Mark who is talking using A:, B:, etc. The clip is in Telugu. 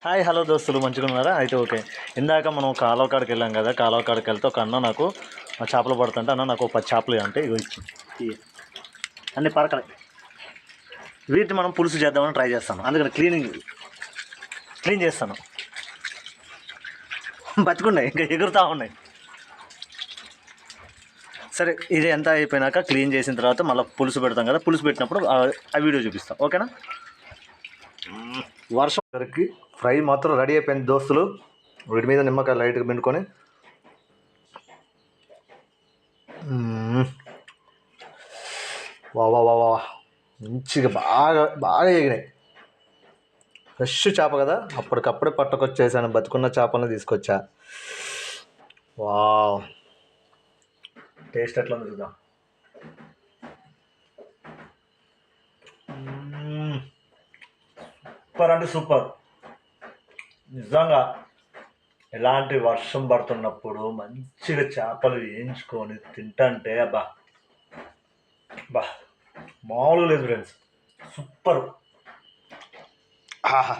A: హాయ్ హలో దోస్తులు మంచిగా ఉన్నారా? అయితే ఓకే. ఇందాక మనం కాలువ కాడికి వెళ్ళాం కదా, కాలువ కాడికి వెళ్తే ఒక అన్న నాకు చేపలు పడుతుంటే, అన్న నాకు 10 చేపలు అంటే ఇగో ఇచ్చి అన్ని పరకలే. వీటిని మనం పులుసు చేద్దామని ట్రై చేస్తాను, అందుకని క్లీన్ చేస్తాను. బతుకున్నాయి, ఇంకా ఎగురుతూ ఉన్నాయి. సరే, ఇది ఎంత అయిపోయినాక క్లీన్ చేసిన తర్వాత మళ్ళీ పులుసు పెడతాం కదా, పులుసు పెట్టినప్పుడు ఆ వీడియో చూపిస్తాం, ఓకేనా? వర్షం గారికి ఫ్రై మాత్రం రెడీ అయిపోయింది దోస్తులు. వీటి మీద నిమ్మకాయ లైట్గా పిండుకొని వా వా వా వా మంచిగా బాగా బాగా ఎగినాయి. ఫ్రెష్ చేప కదా, అప్పటికప్పుడే పట్టుకొచ్చేసాను. బతుకున్న చేపలను తీసుకొచ్చా. వా టేస్ట్ ఎట్లా ఉంది చూద్దాం. సూపర్ అంటే సూపర్ నిజంగా. ఎలాంటి వర్షం పడుతున్నప్పుడు మంచిగా చేపలు వేయించుకొని తింటంటే అబ్బా బా మామూలుగా లేదు ఫ్రెండ్స్, సూపర్. ఆహా